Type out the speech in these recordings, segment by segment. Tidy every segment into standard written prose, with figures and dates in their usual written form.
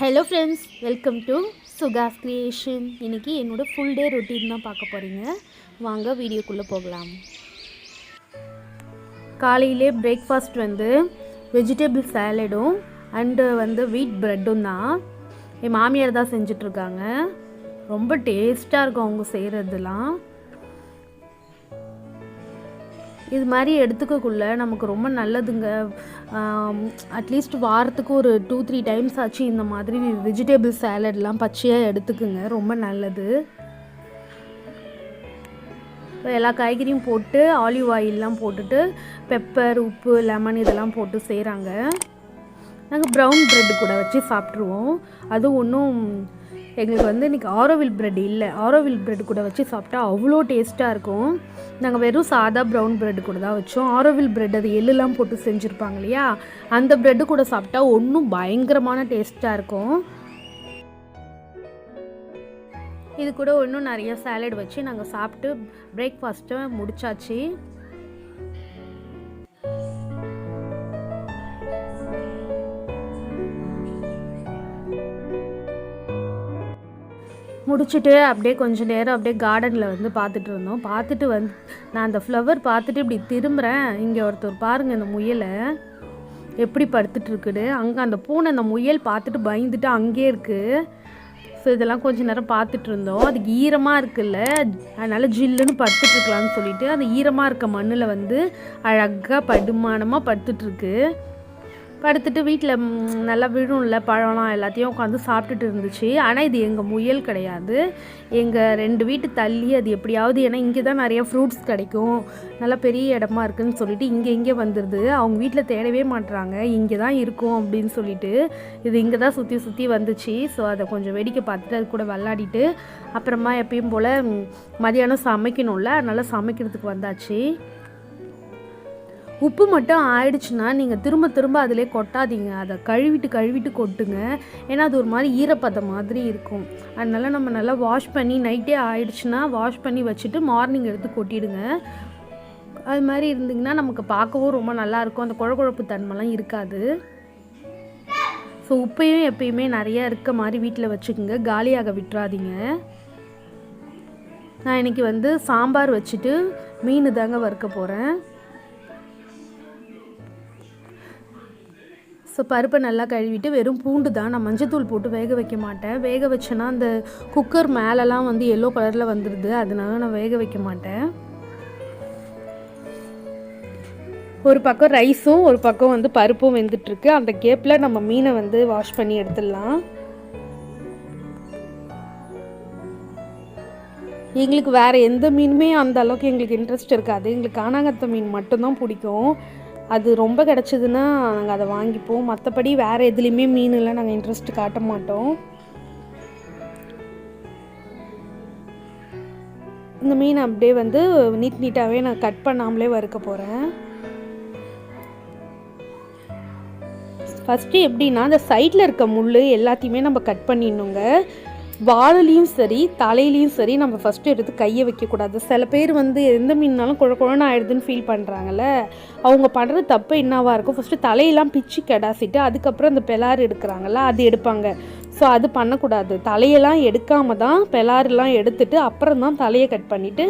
Hello friends, welcome to Sukash creation. இன்றைக்கி என்னோடய full day routine தான் பார்க்க போகிறீங்க. வாங்க வீடியோக்குள்ளே போகலாம். காலையிலே பிரேக்ஃபாஸ்ட் வெஜிடபிள் சாலடும் அண்டு வீட் ப்ரெட்டும் தான். என் மாமியார் தான் செஞ்சிட்ருக்காங்க. ரொம்ப டேஸ்ட்டாக இருக்கும் அவங்க செய்கிறதுலாம். இது மாதிரி எடுத்துக்கக்குள்ளே நமக்கு ரொம்ப நல்லதுங்க. அட்லீஸ்ட் வாரத்துக்கு ஒரு 2-3 டைம்ஸ் ஆச்சு இந்த மாதிரி வெஜிடபிள் சாலட்லாம் பச்சையாக எடுத்துக்குங்க, ரொம்ப நல்லது. எல்லா காய்கறியும் போட்டு ஆலிவ் ஆயிலெலாம் போட்டுட்டு பெப்பர், உப்பு, லெமன் இதெல்லாம் போட்டு செய்கிறாங்க. நாங்கள் ப்ரௌன் ப்ரெட்டு கூட வச்சு சாப்பிட்ருவோம். அதுவும் ஒன்றும் எங்களுக்கு இன்றைக்கி ஆரோவில் ப்ரெட் இல்லை. ஆரோவில் ப்ரெட் கூட வச்சு சாப்பிட்டா அவ்வளோ டேஸ்ட்டாக இருக்கும். நாங்கள் வெறும் சாதா ப்ரௌன் ப்ரெட்டு கூட தான் வச்சோம். ஆரோவில் ப்ரெட் அது எள்ளுலாம் போட்டு செஞ்சுருப்பாங்க இல்லையா, அந்த ப்ரெட்டு கூட சாப்பிட்டா ஒன்றும் பயங்கரமான டேஸ்ட்டாக இருக்கும். இது கூட இன்னும் நிறைய சாலட் வச்சு நாங்கள் சாப்பிட்டு பிரேக்ஃபாஸ்ட்டை முடிச்சாச்சு. முடிச்சுட்டு அப்படியே கொஞ்சம் நேரம் அப்படியே கார்டனில் பார்த்துட்டு இருந்தோம். பார்த்துட்டு நான் அந்த ஃப்ளவர் பார்த்துட்டு இப்படி திரும்புகிறேன். இங்கே ஒருத்தர் பாருங்கள், இந்த முயலை எப்படி படுத்துட்ருக்குது. அங்கே அந்த பூனை அந்த முயல் பார்த்துட்டு பயந்துட்டு அங்கேயே இருக்குது. ஸோ இதெல்லாம் கொஞ்சம் நேரம் பார்த்துட்டு இருந்தோம். அதுக்கு ஈரமாக இருக்குல்ல, அதனால் ஜில்லுன்னு படுத்துட்ருக்கலான்னு சொல்லிட்டு அந்த ஈரமாக இருக்க மண்ணில் அழகாக படுமானமாக படுத்துட்ருக்கு. படுத்துட்டு வீட்டில் நல்லா விழும்ல பழம்லாம் எல்லாத்தையும் உட்காந்து சாப்பிட்டுட்டு இருந்துச்சு. ஆனால் இது எங்கள் முயல் கிடையாது, எங்கள் 2 வீட்டு தள்ளி அது எப்படியாவது. ஏன்னா இங்கே தான் நிறைய ஃப்ரூட்ஸ் கிடைக்கும், நல்லா பெரிய இடமா இருக்குதுன்னு சொல்லிட்டு இங்கே வந்துடுது. அவங்க வீட்டில் தேடவே மாட்டுறாங்க, இங்கே தான் இருக்கும் அப்படின்னு சொல்லிட்டு இது இங்கே தான் சுற்றி வந்துச்சு. ஸோ அதை கொஞ்சம் வேடிக்கை பார்த்துட்டு அது கூட விளாடிட்டு அப்புறமா எப்பயும் போல் மதியானம் சமைக்கணும்ல, அதனால் சமைக்கிறதுக்கு வந்தாச்சு. உப்பு மட்டும் ஆயிடுச்சுன்னா நீங்கள் திரும்ப அதிலே கொட்டாதீங்க, அதை கழுவிட்டு கொட்டுங்க. ஏன்னா அது ஒரு மாதிரி ஈரப்பதம் மாதிரி இருக்கும். அதனால நம்ம நல்லா வாஷ் பண்ணி நைட்டே ஆயிடுச்சுன்னா வாஷ் பண்ணி வச்சுட்டு மார்னிங் எடுத்து கொட்டிடுங்க. அது மாதிரி இருந்திங்கன்னா நமக்கு பார்க்கவும் ரொம்ப நல்லாயிருக்கும், அந்த குழப்பு தன்மைலாம் இருக்காது. ஸோ உப்பையும் எப்பயுமே நிறையா இருக்க மாதிரி வீட்டில் வச்சுக்கோங்க, காலியாக விட்டுறாதீங்க. நான் இன்றைக்கி சாம்பார் வச்சுட்டு மீன் தாங்க வறுக்க போகிறேன். ஸோ பருப்பை நல்லா கழுவிட்டு வெறும் பூண்டு தான், நான் மஞ்சத்தூள் போட்டு வேக வைக்க மாட்டேன். வேக வச்சேன்னா அந்த குக்கர் மேலெலாம் எல்லோ கலரில் வந்துடுது, அதனால நான் வேக வைக்க மாட்டேன். ஒரு பக்கம் ரைஸும் ஒரு பக்கம் பருப்பும் வெந்துட்டுருக்கு. அந்த கேப்பில் நம்ம மீனை வாஷ் பண்ணி எடுத்துடலாம். எங்களுக்கு வேறு எந்த மீனுமே அந்த அளவுக்கு எங்களுக்கு இன்ட்ரெஸ்ட் இருக்காது. எங்களுக்கு காணாங்கத்தை மீன் மட்டும்தான் பிடிக்கும். அது ரொம்ப கிடச்சிதுன்னா நாங்கள் அதை வாங்கிப்போம். மற்றபடி வேறு எதுலேயுமே மீனெல்லாம் நாங்கள் இன்ட்ரெஸ்ட் காட்ட மாட்டோம். இந்த மீன் அப்படியே நீட்டாகவே நான் கட் பண்ணாமலே வறுக்க போகிறேன். ஃபஸ்ட்டு எப்படின்னா அந்த சைடில் இருக்க முள் எல்லாத்தையுமே நம்ம கட் பண்ணிடணுங்க. வாழையிலையும் சரி தலையிலையும் சரி நம்ம ஃபஸ்ட்டு எடுத்து கையை வைக்கக்கூடாது. சில பேர் எந்த மீன்னாலும் குழன்னு ஆயிடுதுன்னு ஃபீல் பண்ணுறாங்கல்ல, அவங்க பண்ணுற தப்பு என்னவாக இருக்கும், ஃபஸ்ட்டு தலையெல்லாம் பிச்சு கடாசிட்டு அதுக்கப்புறம் அந்த பெலாறு எடுக்கிறாங்கல்ல அது எடுப்பாங்க. ஸோ அது பண்ணக்கூடாது. தலையெல்லாம் எடுக்காமல் தான் பெலாறுலாம் எடுத்துட்டு அப்புறம் தான் தலையை கட் பண்ணிவிட்டு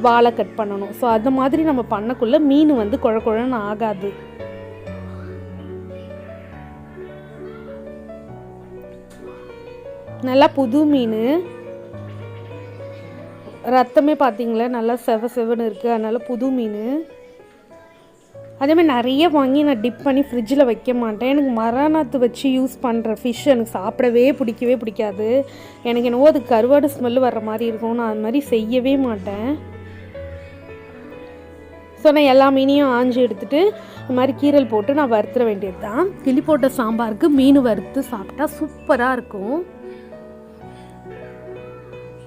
வாழை கட் பண்ணணும். ஸோ அது மாதிரி நம்ம பண்ணக்குள்ளே மீன் குழன்னு ஆகாது. நல்லா புது மீன், ரத்தமே பார்த்தீங்களா நல்லா செவன்னு இருக்குது, அதனால் புது மீன். அதேமாதிரி நிறைய வாங்கி நான் டிப் பண்ணி ஃப்ரிட்ஜில் வைக்க மாட்டேன். எனக்கு மராநாத்து வச்சு யூஸ் பண்ணுற ஃபிஷ் எனக்கு சாப்பிடவே பிடிக்காது. எனக்கு என்னவோ அது கருவாடு ஸ்மெல்லு வர்ற மாதிரி இருக்கும், நான் அது மாதிரி செய்யவே மாட்டேன். ஸோ நான் எல்லா மீனையும் ஆஞ்சி எடுத்துகிட்டு இந்த மாதிரி கீரல் போட்டு நான் வறுத்துற வேண்டியது தான். கிளி போட்ட சாம்பாருக்கு மீன் வறுத்து சாப்பிட்டா சூப்பராக இருக்கும்.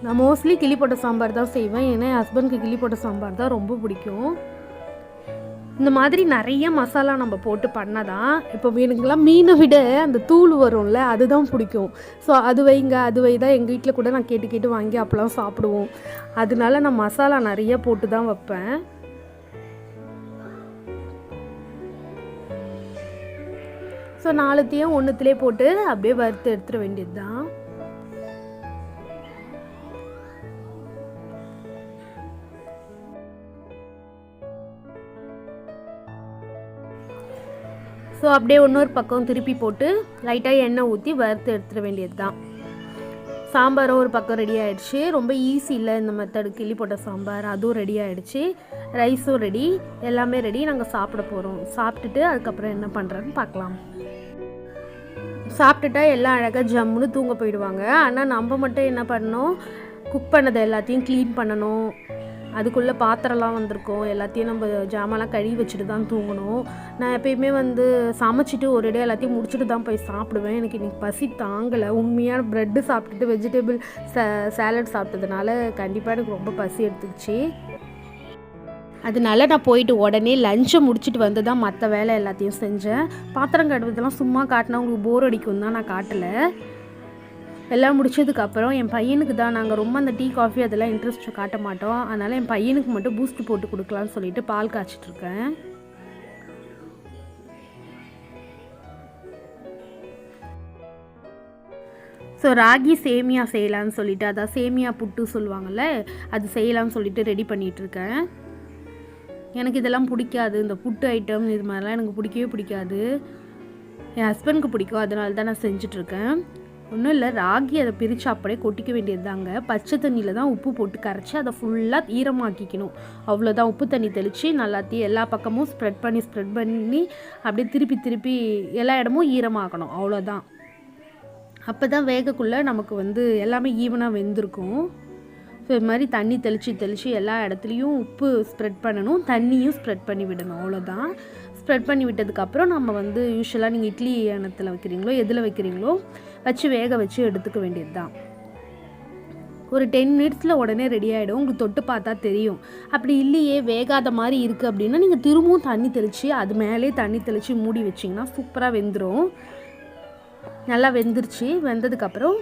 நான் மோஸ்ட்லி கிளி போட்ட சாம்பார் தான் செய்வேன், ஏன்னா என் ஹஸ்பண்டுக்கு கிளி போட்ட சாம்பார் தான் ரொம்ப பிடிக்கும். இந்த மாதிரி நிறைய மசாலா நம்ம போட்டு பண்ணாதான், இப்போ எனக்குலாம் மீனை விட அந்த தூள் வரும்ல அதுதான் பிடிக்கும். ஸோ அது வைங்க தான் எங்கள் வீட்டில் கூட நான் கேட்டு வாங்கி அப்போலாம் சாப்பிடுவோம். அதனால நான் மசாலா நிறைய போட்டு தான் வைப்பேன். ஸோ 4த்தையும் ஒன்றுத்துலேயே போட்டு அப்படியே வறுத்து எடுத்துட வேண்டியது தான். ஸோ அப்படியே இன்னொரு பக்கம் திருப்பி போட்டு லைட்டாக எண்ணெய் ஊற்றி வறுத்து எடுத்துட வேண்டியது தான். சாம்பாரும் ஒரு பக்கம் ரெடி ஆகிடுச்சு. ரொம்ப ஈஸி இல்லை இந்த மெத்தடு, கிள்ளி போட்ட சாம்பார். அதுவும் ரெடி ஆகிடுச்சு. ரைஸும் ரெடி, எல்லாமே ரெடி. நாங்கள் சாப்பிட போகிறோம். சாப்பிட்டுட்டு அதுக்கப்புறம் என்ன பண்ணுறேன்னு பார்க்கலாம். சாப்பிட்டுட்டா எல்லாம் அழகாக ஜம்முன்னு தூங்க போயிடுவாங்க. ஆனால் நம்ம மட்டும் என்ன பண்ணணும், குக் பண்ணதை எல்லாத்தையும் க்ளீன் பண்ணணும். அதுக்குள்ளே பாத்திரம்லாம் வந்திருக்கோம், எல்லாத்தையும் நம்ம ஜாமான்லாம் கழுவி வச்சுட்டு தான் தூங்கணும். நான் எப்பயுமே சமைச்சிட்டு ஒரேடியாக எல்லாத்தையும் முடிச்சுட்டு தான் போய் சாப்பிடுவேன். எனக்கு இன்றைக்கி பசி தாங்கலை. உண்மையான ப்ரெட்டு சாப்பிட்டுட்டு வெஜிடபிள் சாலட் சாப்பிட்டதுனால கண்டிப்பாக எனக்கு ரொம்ப பசி எடுத்துக்கிச்சு. அதனால நான் போயிட்டு உடனே லஞ்சை முடிச்சுட்டு வந்து தான் மற்ற வேலை எல்லாத்தையும் செஞ்சேன். பாத்திரம் கழுவுறதெல்லாம் சும்மா காட்டினா உங்களுக்கு போர் அடிக்கும் தான் நான் காட்டலை. எல்லாம் முடிச்சதுக்கப்புறம் என் பையனுக்கு தான், நாங்கள் ரொம்ப அந்த டீ காஃபி அதெல்லாம் இன்ட்ரெஸ்ட் காட்ட மாட்டோம். அதனால் என் பையனுக்கு மட்டும் பூஸ்ட் போட்டு கொடுக்கலான்னு சொல்லிட்டு பால் காய்ச்சிட்ருக்கேன். ஸோ ராகி சேமியா செய்யலான்னு சொல்லிட்டு, அதான் சேமியா புட்டு சொல்லுவாங்கள்ல, அது செய்யலான்னு சொல்லிட்டு ரெடி பண்ணிகிட்ருக்கேன். எனக்கு இதெல்லாம் பிடிக்காது, இந்த புட்டு ஐட்டம் இது மாதிரிலாம் எனக்கு பிடிக்கவே பிடிக்காது. என் ஹஸ்பண்டுக்கு பிடிக்கும், அதனால தான் நான் செஞ்சிட்ருக்கேன். ஒன்றும் இல்லை, ராகி அதை பிரித்து அப்படியே கொட்டிக்க வேண்டியது தாங்க. பச்சை தண்ணியில் தான் உப்பு போட்டு கரைச்சி அதை ஃபுல்லாக ஈரமாக்கிக்கணும். அவ்வளோதான். உப்பு தண்ணி தெளித்து நல்லாத்தையும் எல்லா பக்கமும் ஸ்ப்ரெட் பண்ணி அப்படியே திருப்பி எல்லா இடமும் ஈரமாக்கணும். அவ்வளோதான். அப்போ தான் வேகக்குள்ளே நமக்கு எல்லாமே ஈவனாக வெந்திருக்கும். ஸோ இது மாதிரி தண்ணி தெளித்து எல்லா இடத்துலையும் உப்பு ஸ்ப்ரெட் பண்ணணும், தண்ணியும் ஸ்ப்ரெட் பண்ணி விடணும். அவ்வளோதான். ஸ்ப்ரெட் பண்ணி விட்டதுக்கப்புறம் நம்ம யூஸ்வலாக நீங்கள் இட்லி எண்ணத்தில் வைக்கிறீங்களோ எதில் வைக்கிறீங்களோ வச்சு வேக வச்சு எடுத்துக்க வேண்டியது தான். ஒரு 10 மினிட்ஸில் உடனே ரெடி ஆகிடும். உங்களுக்கு தொட்டு பார்த்தா தெரியும். அப்படி இல்லையே வேகாத மாதிரி இருக்குது அப்படின்னா நீங்கள் திரும்பவும் தண்ணி தெளித்து அது மேலே தண்ணி தெளித்து மூடி வச்சிங்கன்னா சூப்பராக வெந்துடும். நல்லா வெந்துருச்சு. வெந்ததுக்கப்புறம்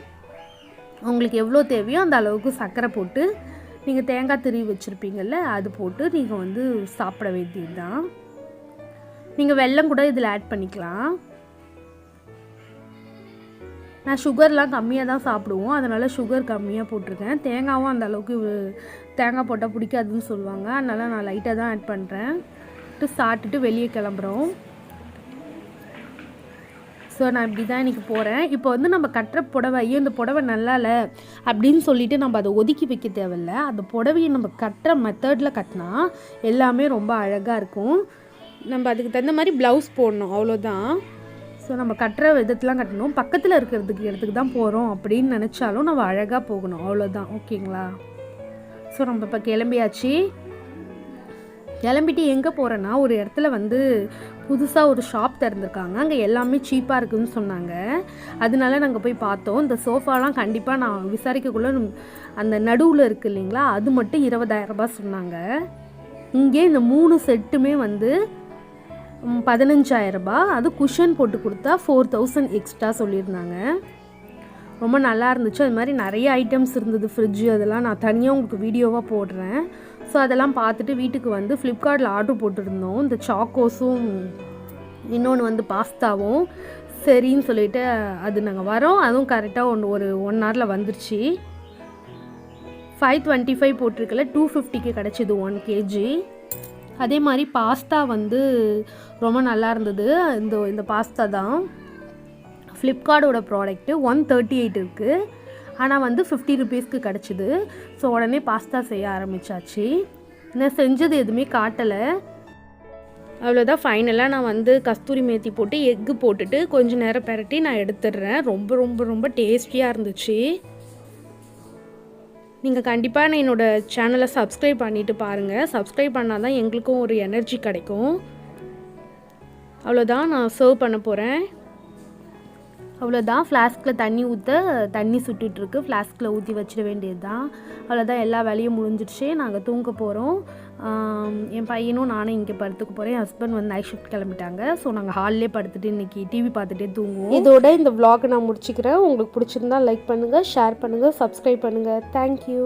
உங்களுக்கு எவ்வளோ தேவையோ அந்த அளவுக்கு சர்க்கரை போட்டு, நீங்கள் தேங்காய் திருவி வச்சுருப்பீங்கள்ல அது போட்டு நீங்கள் சாப்பிட வேண்டியது தான். நீங்கள் வெல்லம் கூட இதில் ஆட் பண்ணிக்கலாம். நான் சுகர்லாம் கம்மியாக தான் சாப்பிடுவோம், அதனால் சுகர் கம்மியாக போட்டிருக்கேன். தேங்காயும் அந்த அளவுக்கு தேங்காய் போட்டால் பிடிக்காதுன்னு சொல்லுவாங்க, அதனால் நான் லைட்டாக தான் ஆட் பண்ணுறேன். சாப்பிட்டுட்டு வெளியே கிளம்புறோம். ஸோ நான் இப்படி தான் இன்றைக்கி போகிறேன். இப்போ நம்ம கட்டுற புடவையும் இந்த புடவை நல்லா இல்லை அப்படின்னு சொல்லிவிட்டு நம்ம அதை ஒதுக்கி வைக்க தேவையில்ல. அந்த புடவையை நம்ம கட்டுற மெத்தடில் கட்டினா எல்லாமே ரொம்ப அழகாக இருக்கும். நம்ம அதுக்கு தகுந்த மாதிரி ப்ளவுஸ் போடணும், அவ்வளோதான். ஸோ நம்ம கட்டுற விதத்தெலாம் கட்டணும். பக்கத்தில் இடத்துக்கு தான் போகிறோம் அப்படின்னு நினச்சாலும் நம்ம அழகாக போகணும், அவ்வளோதான். ஓகேங்களா? ஸோ நம்ம இப்போ கிளம்பியாச்சு. கிளம்பிட்டு எங்கே போகிறேன்னா, ஒரு இடத்துல புதுசாக ஒரு ஷாப் திறந்துருக்காங்க. அங்கே எல்லாமே சீப்பாக இருக்குதுன்னு சொன்னாங்க. அதனால நாங்கள் போய் பார்த்தோம். இந்த சோஃபாலாம் கண்டிப்பாக நான் விசாரிக்கக்குள்ளே அந்த நடுவில் இருக்குது இல்லைங்களா, அது மட்டும் 20,000 ரூபாய் சொன்னாங்க. இங்கே இந்த 3 செட்டுமே 15,000 ரூபாய். அது குஷன் போட்டு கொடுத்தா 4,000 எக்ஸ்ட்ரா சொல்லியிருந்தாங்க. ரொம்ப நல்லா இருந்துச்சு. அது மாதிரி நிறைய ஐட்டம்ஸ் இருந்தது, ஃப்ரிட்ஜு, அதெல்லாம் நான் தனியாக உங்களுக்கு வீடியோவாக போடுறேன். ஸோ அதெல்லாம் பார்த்துட்டு வீட்டுக்கு ஃப்ளிப்கார்ட்டில் ஆர்டர் போட்டுருந்தோம். இந்த சாக்கோஸும் இன்னொன்று பாஸ்தாவும். சரின்னு சொல்லிவிட்டு அது நாங்கள் வரோம். அதுவும் கரெக்டாக ஒரு 1 ஹவரில் வந்துருச்சு. 525 போட்டிருக்கல, 250க்கு கிடச்சிது 1 kg. அதே மாதிரி பாஸ்தா ரொம்ப நல்லா இருந்தது. இந்த பாஸ்தா தான் ஃப்ளிப்கார்ட்டோட ப்ராடக்ட்டு. 138 இருக்குது, ஆனால் 50 ருபீஸ்க்கு கிடச்சிது. ஸோ உடனே பாஸ்தா செய்ய ஆரம்பித்தாச்சு. நான் செஞ்சது எதுவுமே காட்டலை, அவ்வளோதான். ஃபைனலாக நான் கஸ்தூரி மேத்தி போட்டு எக்கு போட்டுட்டு கொஞ்சம் நேரம் பெரட்டி நான் எடுத்துடுறேன். ரொம்ப ரொம்ப ரொம்ப டேஸ்டியாக இருந்துச்சு. நீங்கள் கண்டிப்பாக என்னோடய சேனலை சப்ஸ்கிரைப் பண்ணிவிட்டு பாருங்கள். சப்ஸ்கிரைப் பண்ணால் தான் எங்களுக்கும் ஒரு எனர்ஜி கிடைக்கும். அவ்வளோதான், நான் சர்வ் பண்ண போகிறேன். அவ்வளோதான். ஃப்ளாஸ்கில் தண்ணி சுட்டுட்ருக்கு. ஃப்ளாஸ்கில் ஊற்றி வச்சிட வேண்டியது தான். அவ்வளோதான், எல்லா வேலையும் முடிஞ்சிடுச்சு. நாங்கள் தூங்க போகிறோம். என் பையனும் நானும் இங்கே படுத்துக்க போகிறேன். என் ஹஸ்பண்ட் நைட் ஷிஃப்ட் கிளம்பிட்டாங்க. ஸோ நாங்கள் ஹால்லே படுத்துட்டு இன்றைக்கி டிவி பார்த்துட்டே தூங்குவோம். இதோட இந்த vlog நான் முடிச்சுக்கிறேன். உங்களுக்கு பிடிச்சிருந்தா லைக் பண்ணுங்கள், ஷேர் பண்ணுங்கள், சப்ஸ்கிரைப் பண்ணுங்கள். தேங்க்யூ.